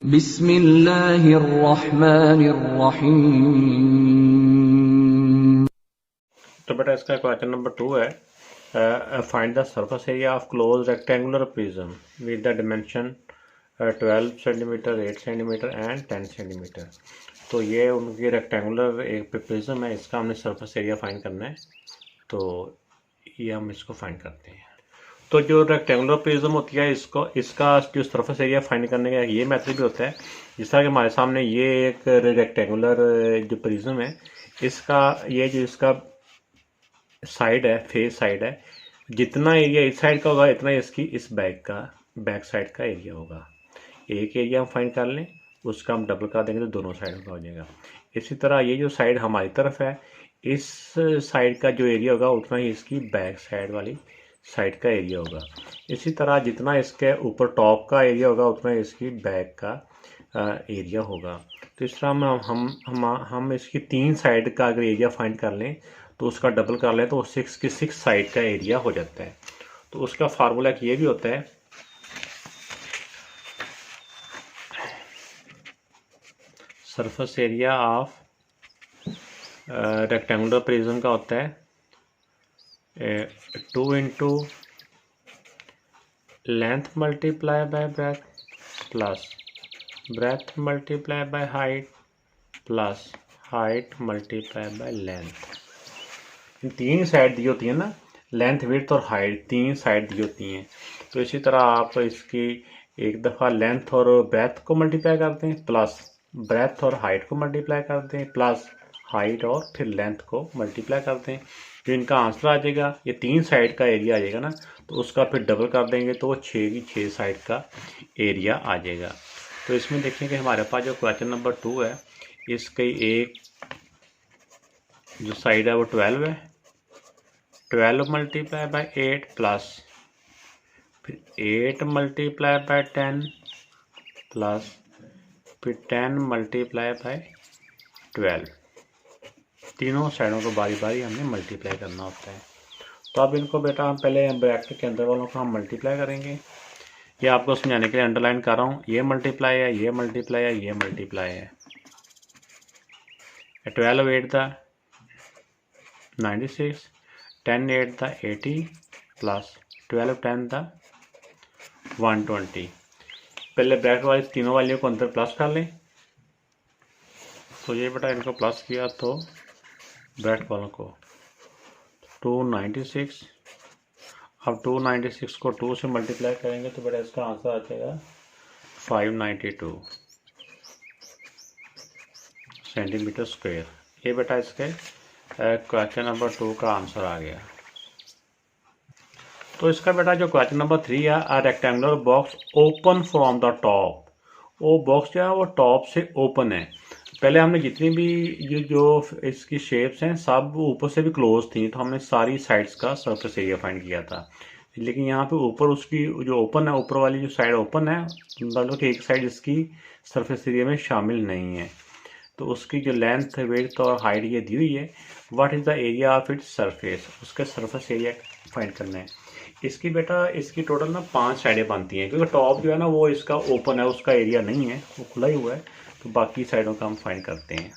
बिस्मिल्लाहिर्रहमानिर्रहीम। तो बेटा इसका क्वेश्चन नंबर 2 है, find the surface area of close rectangular prism with the dimension 12 centimetre, 8 centimetre and 10 centimetre. तो ये उनकी रेक्टेंगुलर एक प्रिज्म है, इसका हमने सरफेस एरिया फाइंड करना है। तो ये हम इसको फाइंड करते हैं। तो जो रेक्टेंगुलर प्रिज्म होती है, इसका जो सरफेस एरिया फाइंड करने का ये मेथड भी होता है। जिस तरह कि हमारे सामने ये एक रेक्टेंगुलर जो प्रिज्म है, इसका ये जो इसका साइड है, फेस साइड है, जितना एरिया इस साइड का होगा इतना इसकी इस बैक साइड का एरिया होगा। एक एरिया हम फाइंड कर लें, उसका हम डबल कर देंगे तो दोनों साइड का हो जाएगा। इसी तरह ये जो साइड हमारी तरफ है, इस साइड का जो एरिया होगा उतना ही इसकी बैक साइड वाली साइड का एरिया होगा। इसी तरह जितना इसके ऊपर टॉप का एरिया होगा उतना इसकी बैक का एरिया होगा। तो इस तरह हम इसकी 3 साइड का अगर एरिया फाइंड कर लें तो उसका डबल कर लें तो 6 की 6 साइड का एरिया हो जाता है। तो उसका फार्मूला ये भी होता है, surface area of rectangular prism का होता है 2 into length multiply by breadth plus breadth multiply by height plus height multiply by length. इन 3 साइड दी होती है ना, लेंथ, विड्थ और हाइट, 3 साइड दी होती हैं। तो इसी तरह आप इसकी एक दफ़ा लेंथ और ब्रेथ को मल्टीप्लाई करते हैं, प्लस ब्रेथ और हाइट को मल्टीप्लाई करते हैं, प्लस हाइट और फिर लेंथ को मल्टीप्लाई करते हैं। जो इनका आंसर आ जाएगा, ये 3 साइड का एरिया आ जाएगा ना, तो उसका फिर डबल कर देंगे तो 6 की 6 साइड का एरिया आ जाएगा। तो इसमें देखें कि हमारे पास जो क्वेश्चन नंबर 2 है, इसकी एक जो साइड है वो 12 है, 12 मल्टीप्लाई बाय 8 प्लस फिर 8 मल्टीप्लाई बाय 10 प्लस फिर 10 मल्टीप्लाई बाय 12। तीनों साइडों को बारी बारी हमने मल्टीप्लाई करना होता है। तो अब इनको बेटा हम पहले ब्रैकेट के अंदर वालों को हम मल्टीप्लाई करेंगे। ये आपको समझाने के लिए अंडरलाइन कर रहा हूँ, ये मल्टीप्लाई है, ये मल्टीप्लाई है, ये मल्टीप्लाई है। 12 8 द 96, 10 8 द 80 प्लस 12 10 द 120। पहले ब्रैकेट वाली तीनों वालियों को अंदर प्लस कर लें। तो ये बेटा इनको प्लस किया तो ब्रैकेट वालों को 296, अब 296 को 2 से मल्टीप्लाई करेंगे तो बेटा इसका आंसर आ जाएगा 592 सेंटीमीटर स्क्वायर। ये बेटा इसके क्वेश्चन नंबर 2 का आंसर आ गया। तो इसका बेटा जो क्वेश्चन नंबर 3 है, a rectangular box open from the top. वो बॉक्स जो है वो टॉप से ओपन है। पहले हमने जितनी भी ये जो इसकी शेप्स हैं सब ऊपर से भी क्लोज थी, तो हमने सारी साइड्स का सरफेस एरिया फाइंड किया था। लेकिन यहाँ पे ऊपर उसकी जो ओपन है, ऊपर वाली जो साइड ओपन है, मतलब कि एक साइड इसकी सरफेस एरिया में शामिल नहीं है। तो उसकी जो लेंथ, विड्थ और हाइट ये दी हुई है, what is the area of its surface, उसका सरफेस एरिया फाइंड करना है। इसकी बेटा इसकी टोटल ना 5 साइडें बनती हैं, क्योंकि टॉप जो है ना वो इसका ओपन है, उसका एरिया नहीं है, वो खुला ही हुआ है। तो बाकी साइडों का हम फाइंड करते हैं।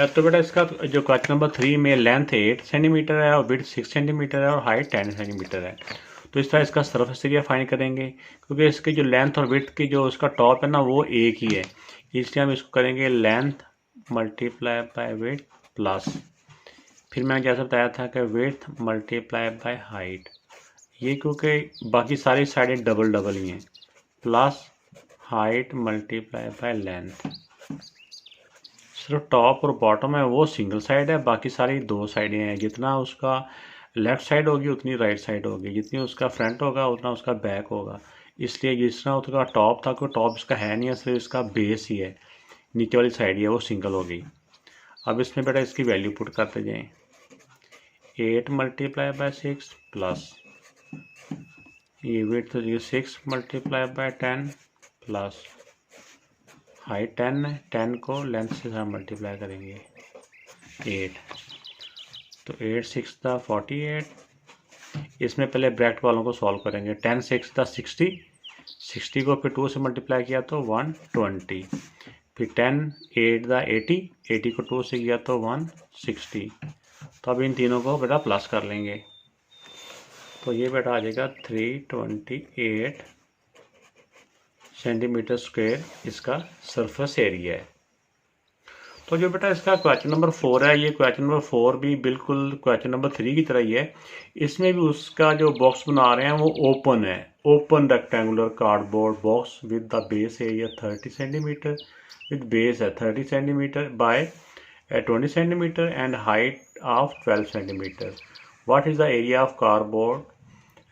तो बेटा इसका जो क्वेश्चन नंबर 3 में लेंथ 8 सेंटीमीटर है और विड्थ 6 सेंटीमीटर है और हाइट 10 सेंटीमीटर है। तो इस तरह इसका सरफेस एरिया फाइंड करेंगे, क्योंकि इसकी जो लेंथ और विड्थ की जो उसका टॉप है ना वो एक ही है, इसलिए हम इसको करेंगे length multiply bye width plus, फिर मैंने जैसा बताया था कि विड्थ मल्टीप्लाई बाय हाइट, ये क्योंकि बाकी सारी साइडें डबल डबल ही हैं, plus height multiply by length. सिर्फ टॉप और बॉटम है वो सिंगल साइड है, बाकी सारी 2 साइडें हैं। जितना उसका लेफ़्ट साइड होगी उतनी राइट साइड होगी, जितनी उसका फ्रंट होगा उतना उसका बैक होगा। इसलिए जिस तरह उसका टॉप था, कोई टॉप इसका है नहीं है, सिर्फ इसका बेस ही है, नीचे वाली साइड ही है, वो सिंगल होगी। अब इसमें बेटा इसकी वैल्यू पुट करते जाएँ, 8 मल्टीप्लाई बाय 6 प्लस ये width 6 multiply by 10 plus height 10 है, 10 को लेंथ से हम मल्टीप्लाई करेंगे 8, तो 8 6 द 48। इसमें पहले ब्रैकेट वालों को सॉल्व करेंगे, 10 6 द 60, 60 को फिर 2 से मल्टीप्लाई किया तो 120, फिर 10 8 दा 80, 80 को 2 से किया तो 160। तो अब इन तीनों को बेटा प्लस कर लेंगे, तो ये बेटा आ जाएगा 328 सेंटीमीटर स्क्वायर इसका सरफेस एरिया है। तो जो बेटा इसका क्वेश्चन नंबर 4 है, ये क्वेश्चन नंबर 4 भी बिल्कुल क्वेश्चन नंबर 3 की तरह ही है। इसमें भी उसका जो बॉक्स बना रहे हैं वो ओपन है, open rectangular cardboard box with the base area 30 centimetre, with base है 30 centimetre bye 20 centimetre and height of 12 centimetre. What is the area of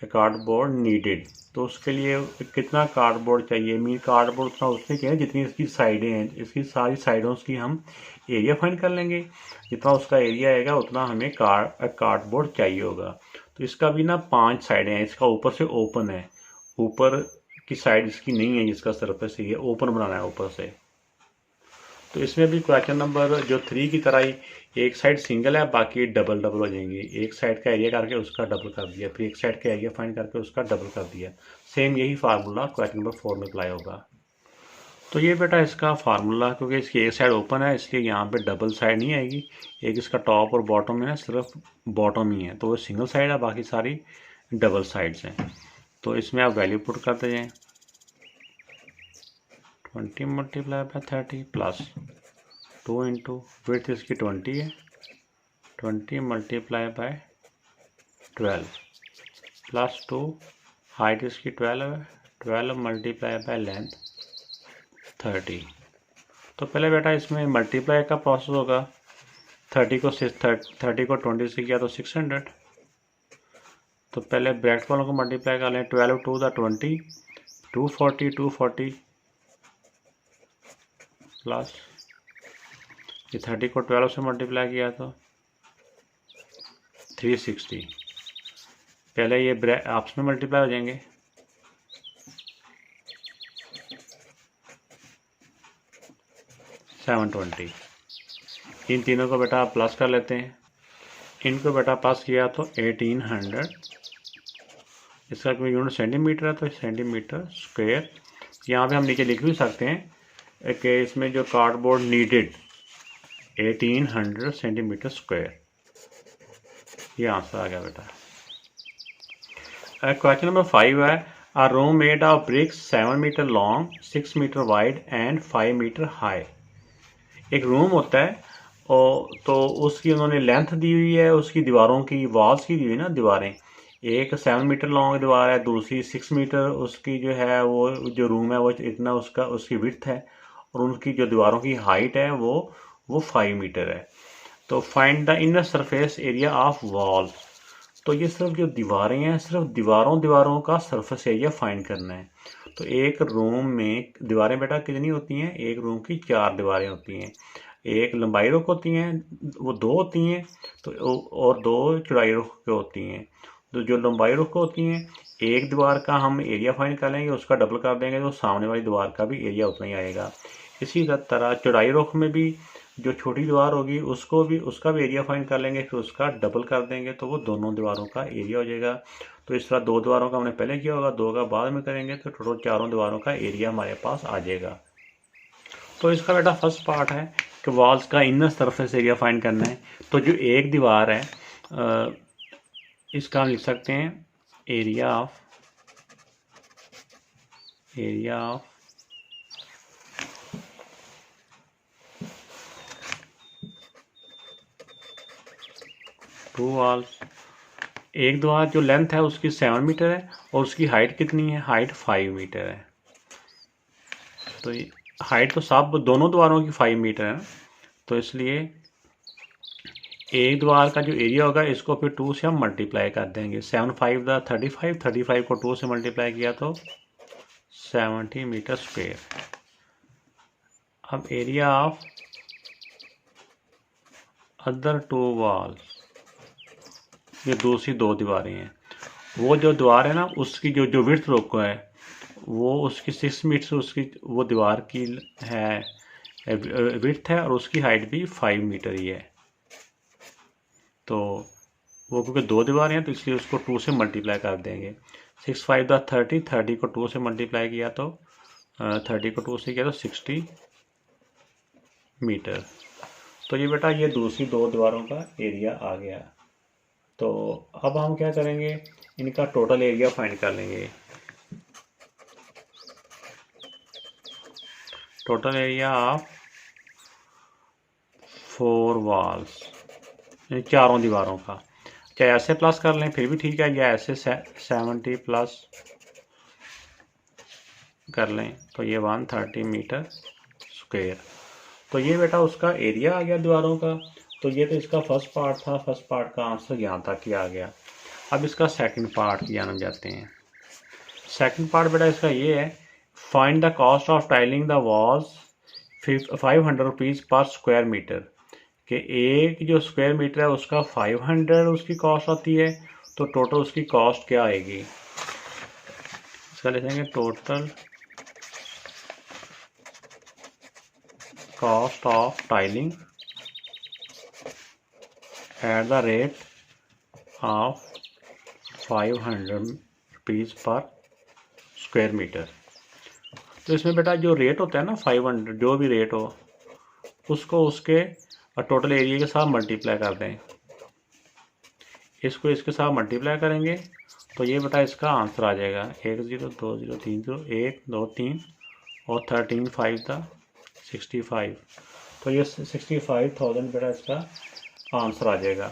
cardboard needed. तो उसके लिए कितना कार्डबोर्ड चाहिए, मीन कार्डबोर्ड उतना उसने चाहिए जितनी इसकी साइडें हैं, इसकी सारी साइडों की हम एरिया फाइंड कर लेंगे। जितना उसका एरिया आएगा उतना हमें कार्डबोर्ड चाहिए होगा। तो इसका भी ना 5 साइडें हैं, इसका ऊपर से ओपन है, ऊपर की साइड इसकी नहीं है, जिसका सरफेस ये ओपन बनाना है ऊपर से। तो इसमें भी क्वेश्चन नंबर जो 3 की तरह ही एक साइड सिंगल है, बाकी डबल हो जाएंगे। एक साइड का एरिया करके उसका डबल कर दिया, फिर एक साइड का एरिया फाइंड करके उसका डबल कर दिया। सेम यही फार्मूला क्वेश्चन नंबर 4 में अप्लाई होगा। तो ये बेटा इसका फार्मूला, क्योंकि इसकी एक साइड ओपन है इसलिए यहाँ पे डबल साइड नहीं आएगी। एक इसका टॉप और बॉटम है, सिर्फ बॉटम ही है, तो वो सिंगल साइड है, बाकी सारी डबल साइड्स हैं। तो इसमें आप वैल्यू पुट करते जाएँ, 20 multiply by 30 plus 2 into width इसकी 20 है, 20 मल्टीप्लाई बाय 12 प्लस 2, हाइट इसकी 12 है, 12 मल्टीप्लाई बाय लेंथ 30। तो पहले बेटा इसमें मल्टीप्लाई का प्रोसेस होगा। 30 को 20 से किया तो 600। तो पहले ब्रैकेट वालों को मल्टीप्लाई कर लें, 12 2 दा 20, 240 प्लस ये 30 को 12 से मल्टीप्लाई किया तो 360। पहले ये आपस में मल्टीप्लाई हो जाएंगे, 720। इन तीनों को बेटा आप प्लस कर लेते हैं, इनको बेटा पास किया तो 1800। इसका कोई यूनिट सेंटीमीटर है तो सेंटीमीटर स्क्वायर। यहाँ पे हम नीचे लिख भी सकते हैं कि इसमें जो कार्डबोर्ड नीडेड 1800 सेंटीमीटर स्क्वायर, ये आंसर आ गया बेटा। क्वेश्चन नंबर 5 है, a room made of bricks 7 metre long, 6 metre wide and 5 metre high. एक रूम होता है और तो उसकी उन्होंने लेंथ दी हुई है, उसकी दीवारों की वॉल्स की दी हुई ना दीवारें, एक 7 मीटर लॉन्ग दीवार है, दूसरी 6 मीटर उसकी जो है वो जो रूम है वो इतना उसकी विड्थ है, और उनकी जो दीवारों की हाइट है वो 5 मीटर है। तो find the inner surface area of wall. तो ये सिर्फ जो दीवारें हैं, सिर्फ दीवारों का सरफेस एरिया फाइंड करना है। तो एक रूम में दीवारें बेटा कितनी होती हैं, एक रूम की 4 दीवारें होती हैं, एक लंबाई रुख होती हैं, वो 2 होती हैं, तो और 2 चौड़ाई रुख के होती हैं। तो जो लंबाई रुख होती हैं, एक दीवार का हम एरिया फाइंड कर लेंगे, उसका डबल कर देंगे तो सामने वाली दीवार का भी एरिया उतना ही आएगा। इसी तरह चौड़ाई रुख में भी जो छोटी दीवार होगी उसका भी एरिया फाइंड कर लेंगे, फिर उसका डबल कर देंगे तो वो दोनों दीवारों का एरिया हो जाएगा। तो इस तरह 2 दीवारों का हमने पहले किया होगा, 2 का बाद में करेंगे, तो टोटल 4 दीवारों का एरिया हमारे पास आ जाएगा। तो इसका बेटा फर्स्ट पार्ट है कि वॉल्स का इनर सरफेस एरिया फाइंड करना है। तो जो एक दीवार है इसका हम लिख सकते हैं एरिया ऑफ 2 वॉल्स। एक दीवार जो लेंथ है उसकी 7 मीटर है और उसकी हाइट कितनी है, हाइट 5 मीटर है। तो हाइट तो सब दोनों दीवारों की 5 मीटर है ना, तो इसलिए एक दीवार का जो एरिया होगा इसको फिर 2 से हम मल्टीप्लाई कर देंगे। 7 5 दा 35, 35 को 2 से मल्टीप्लाई किया तो 70 मीटर स्क्वायर। अब एरिया ऑफ अदर 2 वॉल्स, ये दूसरी 2 दीवारें हैं, वो जो दीवार है ना उसकी जो विड्थ रोको है वो उसकी 6 मीटर उसकी वो दीवार की है विड्थ है, और उसकी हाइट भी 5 मीटर ही है। तो वो क्योंकि 2 दीवारें हैं तो इसलिए उसको 2 से मल्टीप्लाई कर देंगे। 6 5 दा 30, 30 को 2 से मल्टीप्लाई किया तो 30 को 2 से किया तो 60 मीटर। तो ये बेटा ये दूसरी दो दीवारों का एरिया आ गया। तो अब हम क्या करेंगे, इनका टोटल एरिया फाइंड कर लेंगे। टोटल एरिया ऑफ 4 वॉल्स, चारों दीवारों का। चाहे ऐसे प्लस कर लें फिर भी ठीक है, या ऐसे 70 प्लस कर लें तो ये 130 मीटर स्क्वायर। तो ये बेटा उसका एरिया आ गया दीवारों का। तो ये तो इसका फर्स्ट पार्ट था, फर्स्ट पार्ट का आंसर यहाँ तक ही आ गया। अब इसका सेकंड पार्ट की जानना जाते हैं। सेकंड पार्ट बेटा इसका ये है, find the cost of tiling the walls 500 rupees पर स्क्वायर मीटर। कि एक जो स्क्वायर मीटर है उसका 500 उसकी कॉस्ट आती है, तो टोटल उसकी कॉस्ट क्या आएगी। इसका लिखेंगे total cost of tiling at the rate of 500 rupees पर स्क्वायर मीटर। तो इसमें बेटा जो रेट होता है ना 500, जो भी रेट हो उसको उसके टोटल एरिया के साथ मल्टीप्लाई कर दें। इसको इसके साथ मल्टीप्लाई करेंगे तो ये बेटा इसका आंसर आ जाएगा 1 0 2 0 3 0 1 2 3 और 13 5 था 65। तो ये 65,000 बेटा इसका आंसर आ जाएगा।